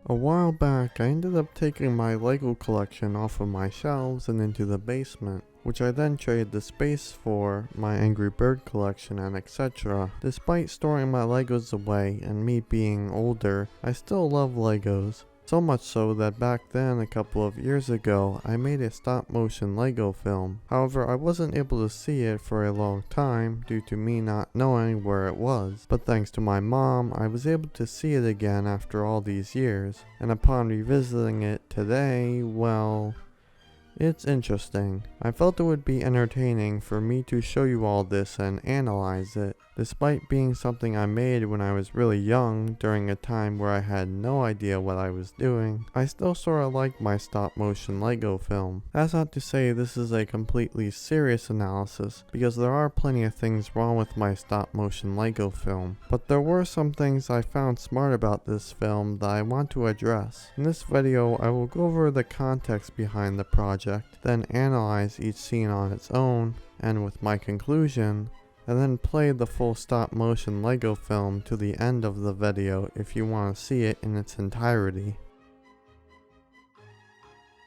A while back, I ended up taking my Lego collection off of my shelves and into the basement, which I then traded the space for my Angry Bird collection and etc. Despite storing my Legos away and me being older, I still love Legos. So much so that back then, a couple of years ago, I made a stop motion Lego film. However, I wasn't able to see it for a long time due to me not knowing where it was. But thanks to my mom, I was able to see it again after all these years. And upon revisiting it today, well, it's interesting. I felt it would be entertaining for me to show you all this and analyze it. Despite being something I made when I was really young during a time where I had no idea what I was doing, I still sorta like my stop motion Lego film. That's not to say this is a completely serious analysis, because there are plenty of things wrong with my stop motion Lego film. But there were some things I found smart about this film that I want to address. In this video, I will go over the context behind the project, then analyze each scene on its own, and with my conclusion, and then play the full stop motion Lego film to the end of the video if you want to see it in its entirety.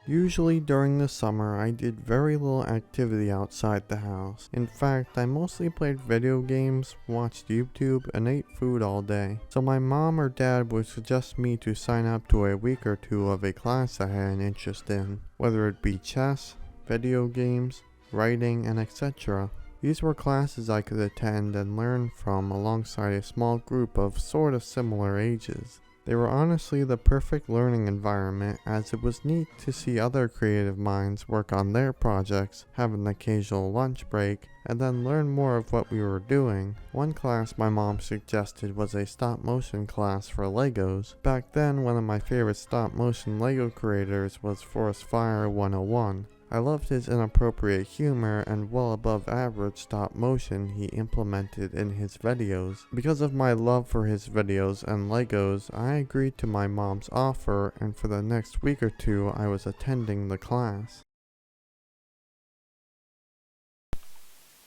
Usually during the summer, I did very little activity outside the house. In fact, I mostly played video games, watched YouTube, and ate food all day. So my mom or dad would suggest me to sign up to a week or two of a class I had an interest in, whether it be chess, video games, writing, and etc. These were classes I could attend and learn from alongside a small group of sorta similar ages. They were honestly the perfect learning environment, as it was neat to see other creative minds work on their projects, have an occasional lunch break, and then learn more of what we were doing. One class my mom suggested was a stop motion class for Legos. Back then, one of my favorite stop motion Lego creators was Forest Fire 101. I loved his inappropriate humor and well above average stop motion he implemented in his videos. Because of my love for his videos and Legos, I agreed to my mom's offer, and for the next week or two I was attending the class.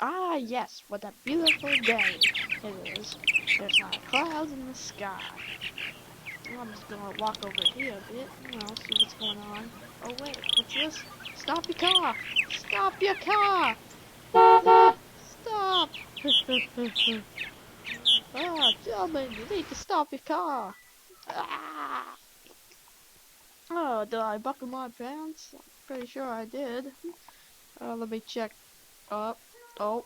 Ah, yes, what a beautiful day it is. There's not clouds in the sky. I'm just gonna walk over here a bit, see what's going on. Oh wait, what's this? Stop your car! Stop your car! Stop! Gentlemen, you need to stop your car! Ah! Oh, did I buckle my pants? I'm pretty sure I did. Let me check. Oh,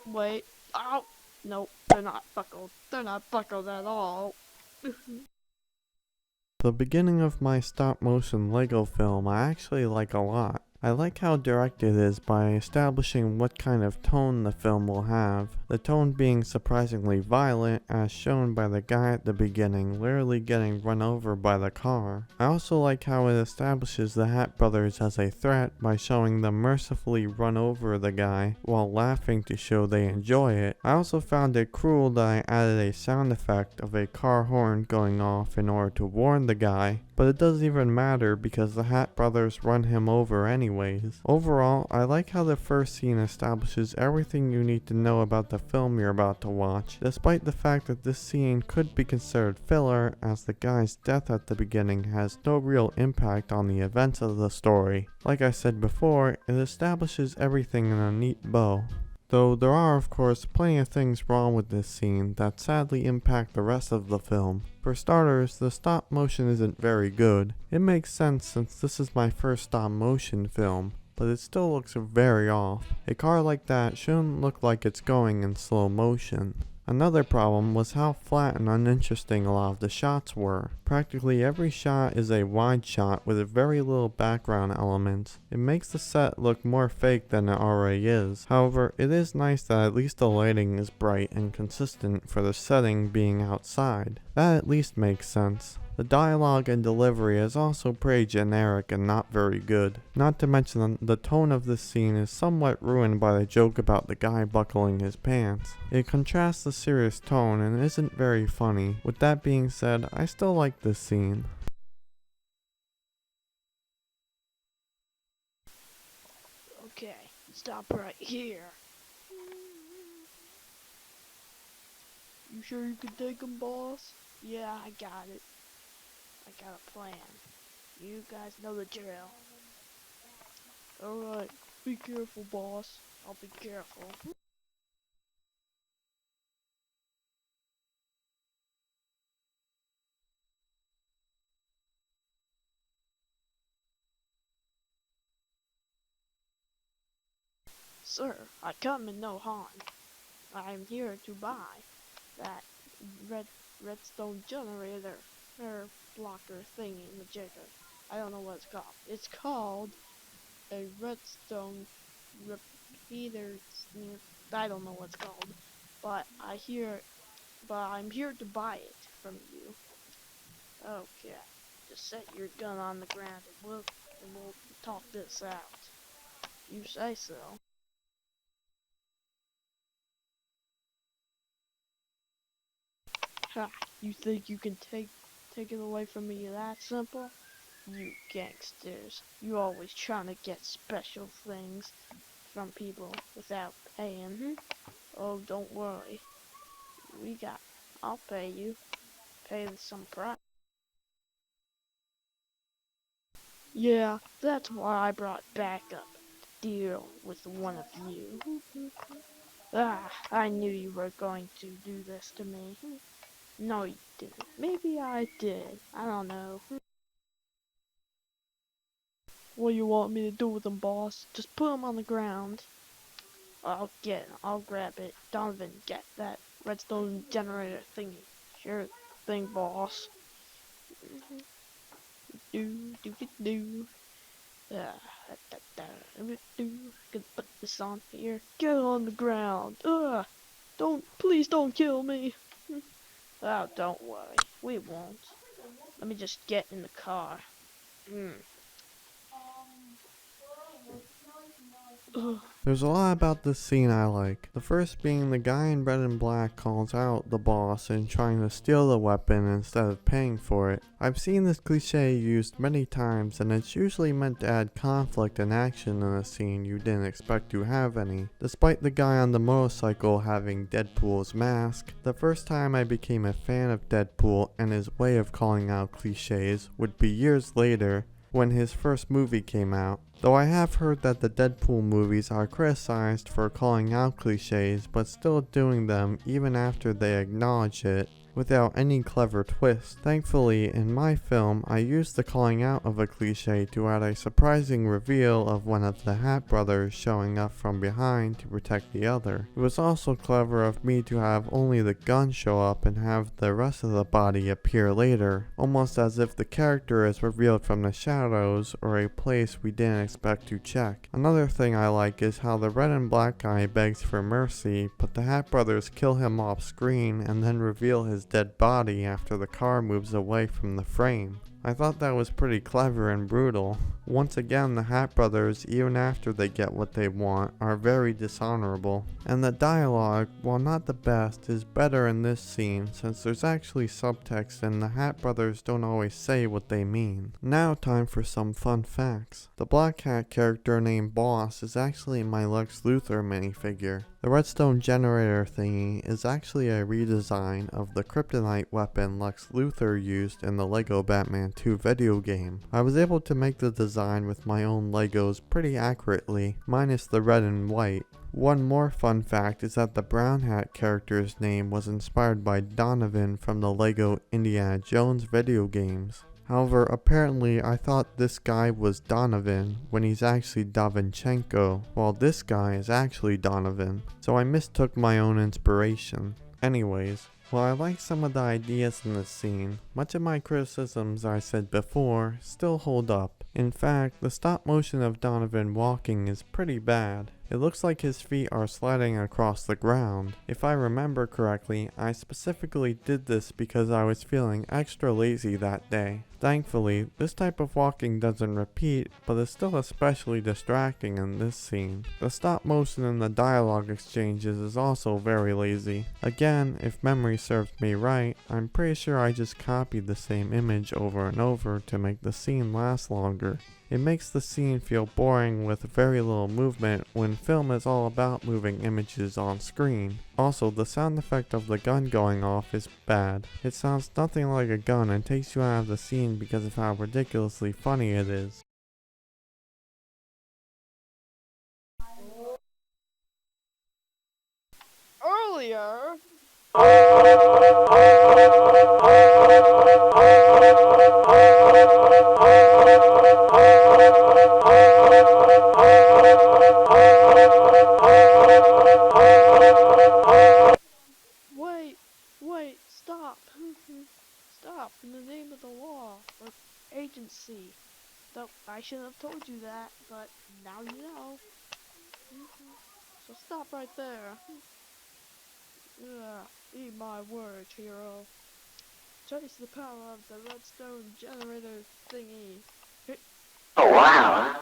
wait. Oh! Nope, they're not buckled. They're not buckled at all. The beginning of my stop motion Lego film I actually like a lot. I like how direct it is by establishing what kind of tone the film will have, the tone being surprisingly violent as shown by the guy at the beginning literally getting run over by the car. I also like how it establishes the Hat Brothers as a threat by showing them mercifully run over the guy while laughing to show they enjoy it. I also found it cruel that I added a sound effect of a car horn going off in order to warn the guy, but it doesn't even matter because the Hat Brothers run him over anyways. Overall, I like how the first scene establishes everything you need to know about the film you're about to watch, despite the fact that this scene could be considered filler, as the guy's death at the beginning has no real impact on the events of the story. Like I said before, it establishes everything in a neat bow. Though there are of course plenty of things wrong with this scene that sadly impact the rest of the film. For starters, the stop motion isn't very good. It makes sense since this is my first stop motion film, but it still looks very off. A car like that shouldn't look like it's going in slow motion. Another problem was how flat and uninteresting a lot of the shots were. Practically every shot is a wide shot with very little background elements. It makes the set look more fake than it already is. However, it is nice that at least the lighting is bright and consistent for the setting being outside. That at least makes sense. The dialogue and delivery is also pretty generic and not very good. Not to mention the tone of this scene is somewhat ruined by the joke about the guy buckling his pants. It contrasts the serious tone and isn't very funny. With that being said, I still like this scene. Okay, stop right here. You sure you can take him, boss? Yeah, I got it. I got a plan. You guys know the drill. Alright, be careful, boss. I'll be careful. Sir, I come in no harm. I am here to buy that redstone generator or blocker thingy majigger. I don't know what it's called. It's called a redstone repeater. I don't know what it's called, but I'm here to buy it from you. Okay, just set your gun on the ground and we'll talk this out. You say so. Ha! You think you can take it away from me that simple? You gangsters. You always trying to get special things from people without paying. Oh, don't worry. I'll pay you. Pay some price. Yeah, that's why I brought back up the deal with one of you. I knew you were going to do this to me. No, you didn't. Maybe I did. I don't know. What do you want me to do with them, boss? Just put them on the ground. I'll grab it. Donovan, get that redstone generator thingy. Sure thing, boss. Do. Gonna put this on here. Get on the ground. Please don't kill me. Oh, don't worry. We won't. Let me just get in the car. Ugh. There's a lot about this scene I like. The first being the guy in red and black calls out the boss in trying to steal the weapon instead of paying for it. I've seen this cliche used many times, and it's usually meant to add conflict and action in a scene you didn't expect to have any. Despite the guy on the motorcycle having Deadpool's mask, the first time I became a fan of Deadpool and his way of calling out cliches would be years later when his first movie came out. Though I have heard that the Deadpool movies are criticized for calling out cliches but still doing them even after they acknowledge it without any clever twist. Thankfully, in my film, I used the calling out of a cliche to add a surprising reveal of one of the Hat brothers showing up from behind to protect the other. It was also clever of me to have only the gun show up and have the rest of the body appear later, almost as if the character is revealed from the shadows or a place we didn't expect to check. Another thing I like is how the red and black guy begs for mercy, but the Hat brothers kill him off screen and then reveal his dead body after the car moves away from the frame. I thought that was pretty clever and brutal. Once again, the Hat brothers, even after they get what they want, are very dishonorable. And the dialogue, while not the best, is better in this scene since there's actually subtext and the Hat brothers don't always say what they mean. Now time for some fun facts. The Black Hat character named Boss is actually my Lex Luthor minifigure. The redstone generator thingy is actually a redesign of the kryptonite weapon Lex Luthor used in the LEGO Batman 2 video game. I was able to make the design with my own Legos pretty accurately, minus the red and white. One more fun fact is that the brown hat character's name was inspired by Donovan from the LEGO Indiana Jones video games. However, apparently I thought this guy was Donovan when he's actually Davinchenko, while this guy is actually Donovan, so I mistook my own inspiration. Anyways, while I like some of the ideas in this scene, much of my criticisms I said before still hold up. In fact, the stop motion of Donovan walking is pretty bad. It looks like his feet are sliding across the ground. If I remember correctly, I specifically did this because I was feeling extra lazy that day. Thankfully, this type of walking doesn't repeat, but is still especially distracting in this scene. The stop motion in the dialogue exchanges is also very lazy. Again, if memory serves me right, I'm pretty sure I just copied the same image over and over to make the scene last longer. It makes the scene feel boring with very little movement when film is all about moving images on screen. Also, the sound effect of the gun going off is bad. It sounds nothing like a gun and takes you out of the scene because of how ridiculously funny it is. Earlier. Wait, stop. Stop, in the name of the law, or agency. Though I shouldn't have told you that, but now you know. So stop right there. Eat my words, hero. Trace the power of the redstone generator thingy. Oh, wow.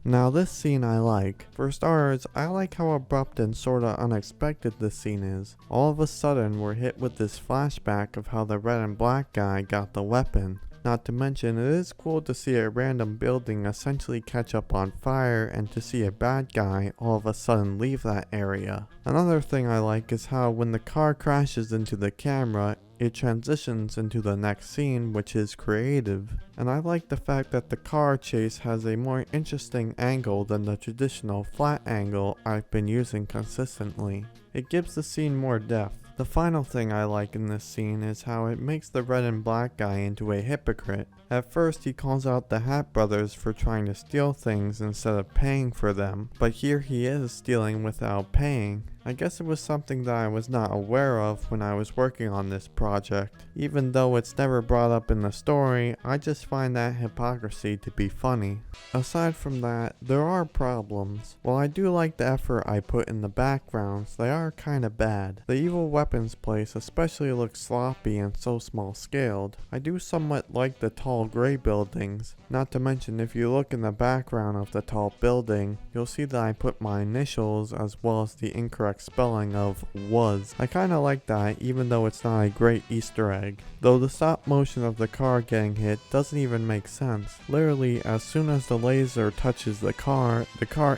Now this scene I like. For starters, I like how abrupt and sorta unexpected this scene is. All of a sudden we're hit with this flashback of how the red and black guy got the weapon. Not to mention, it is cool to see a random building essentially catch up on fire and to see a bad guy all of a sudden leave that area. Another thing I like is how when the car crashes into the camera, it transitions into the next scene, which is creative. And I like the fact that the car chase has a more interesting angle than the traditional flat angle I've been using consistently. It gives the scene more depth. The final thing I like in this scene is how it makes the red and black guy into a hypocrite. At first he calls out the Hat Brothers for trying to steal things instead of paying for them, but here he is stealing without paying. I guess it was something that I was not aware of when I was working on this project. Even though it's never brought up in the story, I just find that hypocrisy to be funny. Aside from that, there are problems. While I do like the effort I put in the backgrounds, they are kinda bad. The evil weapons place especially looks sloppy and so small scaled. I do somewhat like the tall gray buildings. Not to mention, if you look in the background of the tall building, you'll see that I put my initials as well as the incorrect spelling of was. I kinda like that, even though it's not a great Easter egg. Though the stop motion of the car getting hit doesn't even make sense. Literally, as soon as the laser touches the car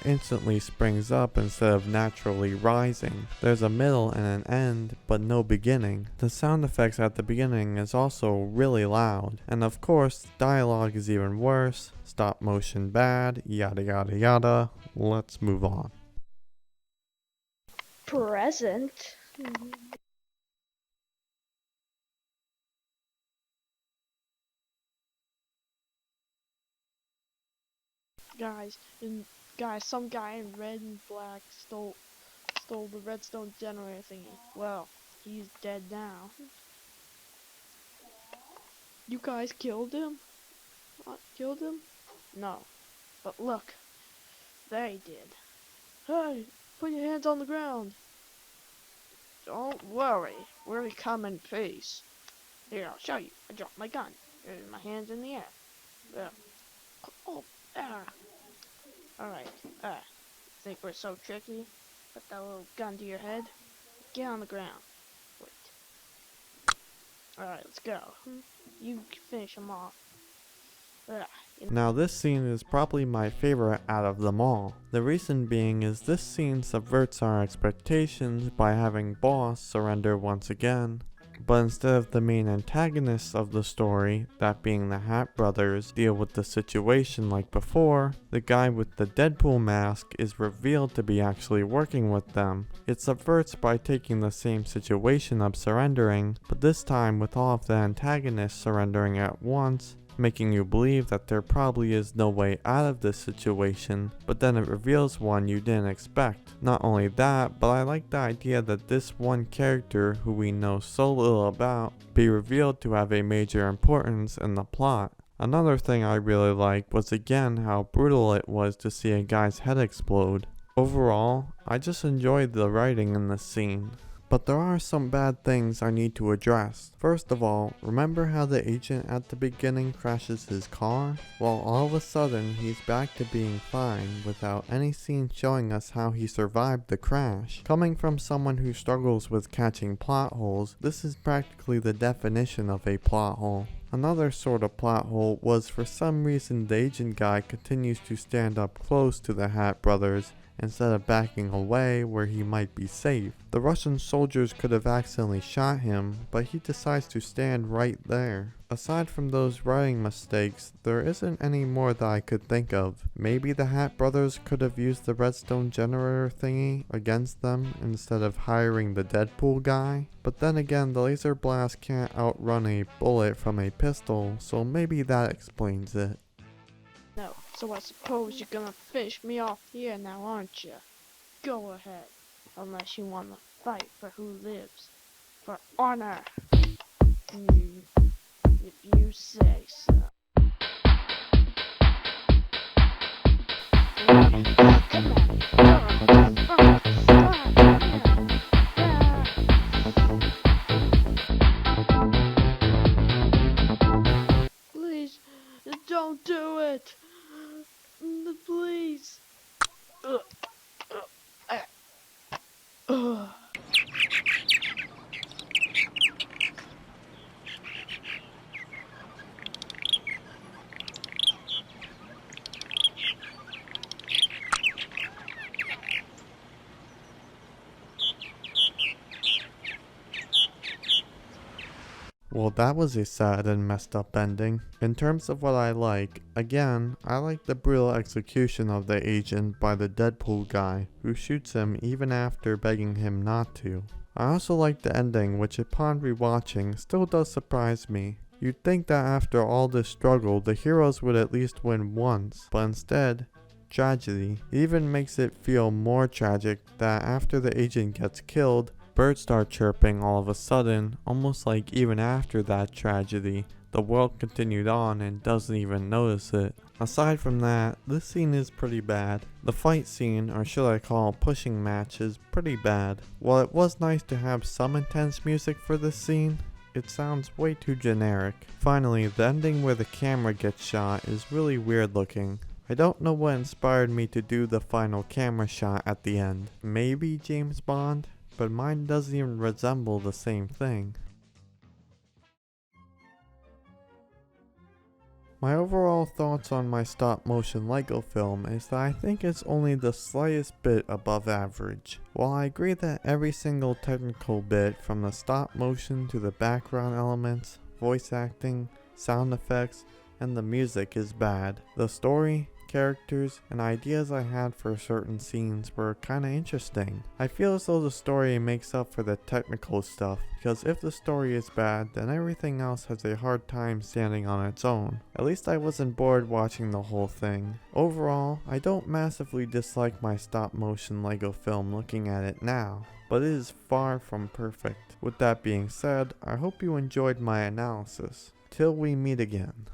instantly springs up instead of naturally rising. There's a middle and an end, but no beginning. The sound effects at the beginning is also really loud. And of course, dialogue is even worse. Stop motion bad, yada yada yada. Let's move on. Present. Guys, some guy in red and black stole the redstone generator thingy. Well, he's dead now. You guys killed him? Killed him? No. But look, they did. Hey, put your hands on the ground. Don't worry, we'll come in peace. Here, I'll show you. I dropped my gun. Here's my hands in the air. Yeah. Alright, think we're so tricky? Put that little gun to your head. Get on the ground. Wait. Alright, let's go. You finish him off. Now this scene is probably my favorite out of them all. The reason being is this scene subverts our expectations by having Boss surrender once again. But instead of the main antagonists of the story, that being the Hat Brothers, deal with the situation like before, the guy with the Deadpool mask is revealed to be actually working with them. It subverts by taking the same situation of surrendering, but this time with all of the antagonists surrendering at once, making you believe that there probably is no way out of this situation, but then it reveals one you didn't expect. Not only that, but I like the idea that this one character who we know so little about be revealed to have a major importance in the plot. Another thing I really liked was again how brutal it was to see a guy's head explode. Overall, I just enjoyed the writing in this scene. But there are some bad things I need to address. First of all, remember how the agent at the beginning crashes his car? Well, all of a sudden he's back to being fine without any scene showing us how he survived the crash. Coming from someone who struggles with catching plot holes, this is practically the definition of a plot hole. Another sort of plot hole was for some reason the agent guy continues to stand up close to the Hat brothers instead of backing away where he might be safe. The Russian soldiers could have accidentally shot him, but he decides to stand right there. Aside from those writing mistakes, there isn't any more that I could think of. Maybe the Hat brothers could have used the redstone generator thingy against them instead of hiring the Deadpool guy. But then again, the laser blast can't outrun a bullet from a pistol, so maybe that explains it. No, so I suppose you're gonna finish me off here now, aren't you? Go ahead, unless you wanna fight for who lives. For honor. If you say so. Please, don't do it. Please. Ugh. Well, that was a sad and messed up ending. In terms of what I like, again, I like the brutal execution of the agent by the Deadpool guy, who shoots him even after begging him not to. I also like the ending, which upon rewatching still does surprise me. You'd think that after all this struggle, the heroes would at least win once, but instead, tragedy. It even makes it feel more tragic that after the agent gets killed, birds start chirping all of a sudden, almost like even after that tragedy, the world continued on and doesn't even notice it. Aside from that, this scene is pretty bad. The fight scene, or should I call pushing match, is pretty bad. While it was nice to have some intense music for this scene, it sounds way too generic. Finally, the ending where the camera gets shot is really weird looking. I don't know what inspired me to do the final camera shot at the end. Maybe James Bond? But mine doesn't even resemble the same thing. My overall thoughts on my stop motion Lego film is that I think it's only the slightest bit above average. While I agree that every single technical bit, from the stop motion to the background elements, voice acting, sound effects, and the music is bad, the story, characters, and ideas I had for certain scenes were kinda interesting. I feel as though the story makes up for the technical stuff, because if the story is bad, then everything else has a hard time standing on its own. At least I wasn't bored watching the whole thing. Overall, I don't massively dislike my stop motion Lego film looking at it now, but it is far from perfect. With that being said, I hope you enjoyed my analysis. Till we meet again.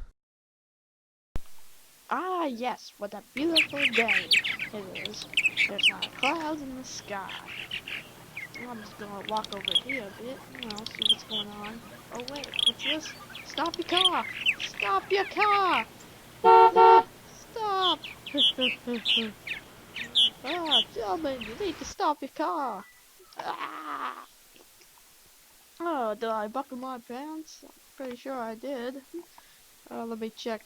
Ah, yes, what a beautiful day it is. There's not a cloud in the sky. I'm just gonna walk over here a bit, see what's going on. Oh wait, what's this? Stop your car! Stop your car! Stop! Ah, gentlemen, you need to stop your car! Ah! Oh, did I buckle my pants? I'm pretty sure I did. Let me check.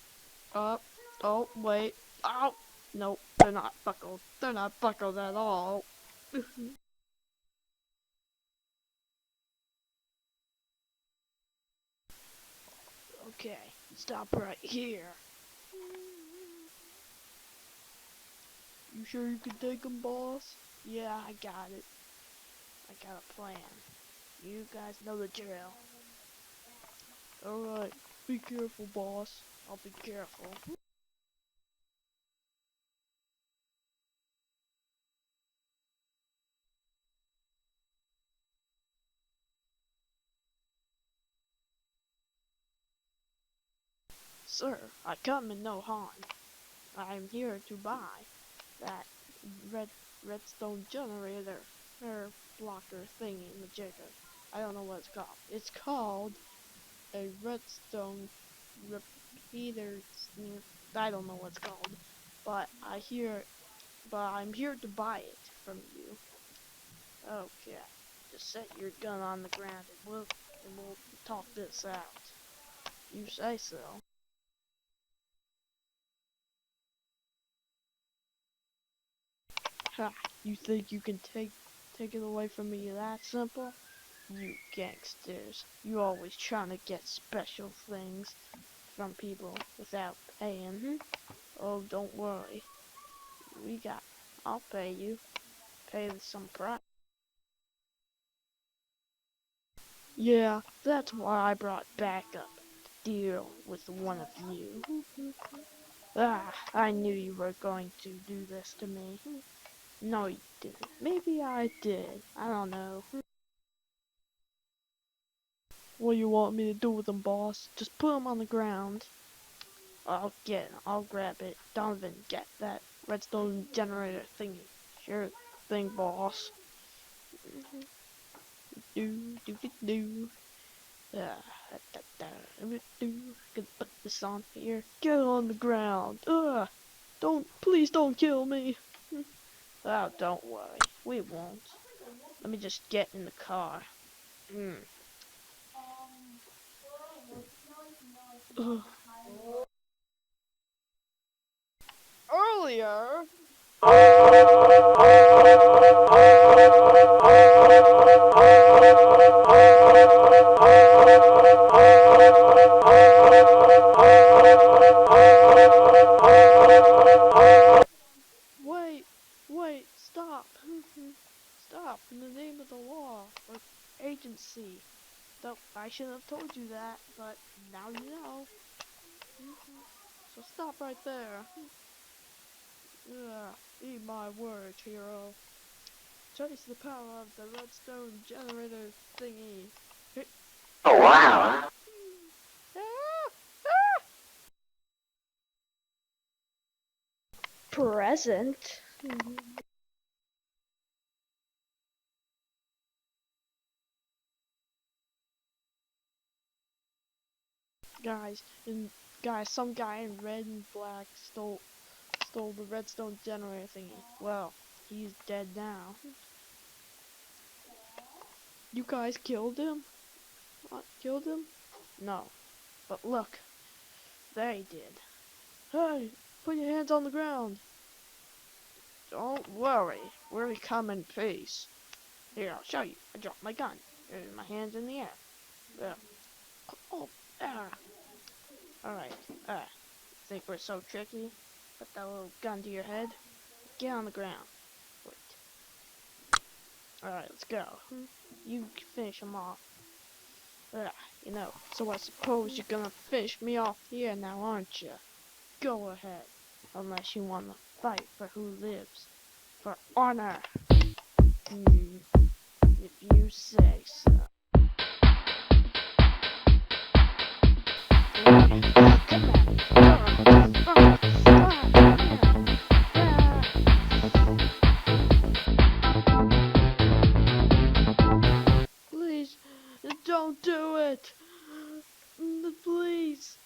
Oh, wait. Oh! Nope, they're not buckled. They're not buckled at all. Okay, stop right here. You sure you can take 'em, boss? Yeah, I got it. I got a plan. You guys know the drill. Alright, be careful, boss. I'll be careful. Sir, I come in no harm. I'm here to buy that redstone generator. or blocker thingy, majigger. I don't know what it's called. It's called a redstone repeater. I don't know what it's called, but I'm here to buy it from you. Okay, just set your gun on the ground and we'll talk this out. You say so. Ha! You think you can take it away from me that simple? You gangsters. You always trying to get special things from people without paying. Oh, don't worry. I'll pay you. Pay some price. Yeah, that's why I brought backup to deal with one of you. I knew you were going to do this to me. No, you didn't. Maybe I did. I don't know. What do you want me to do with them, boss? Just put them on the ground. I'll grab it. Donovan, get that redstone generator thingy. Sure thing, boss. Do. Gonna put this on here. Get on the ground. Please don't kill me. Oh, don't worry. We won't. Let me just get in the car. Ugh. Earlier. Wait, stop. Stop, in the name of the law, or agency. Though I shouldn't have told you that, but now you know. So stop right there. Eat my words, hero. Trace the power of the redstone generator thingy. Oh, wow. Present. Guys, some guy in red and black stole the redstone generator thingy. Well, he's dead now. You guys killed him? Killed him? No. But look, they did. Hey, put your hands on the ground. Don't worry, we'll come in peace. Here, I'll show you. I dropped my gun. Here's my hands in the air. There. Oh, Alright, think we're so tricky? Put that little gun to your head. Get on the ground. Wait. Alright, let's go. You can finish him off. So I suppose you're gonna finish me off here now, aren't you? Go ahead. Unless you want to fight for who lives. For honor. If you say so. Please, don't do it. Please.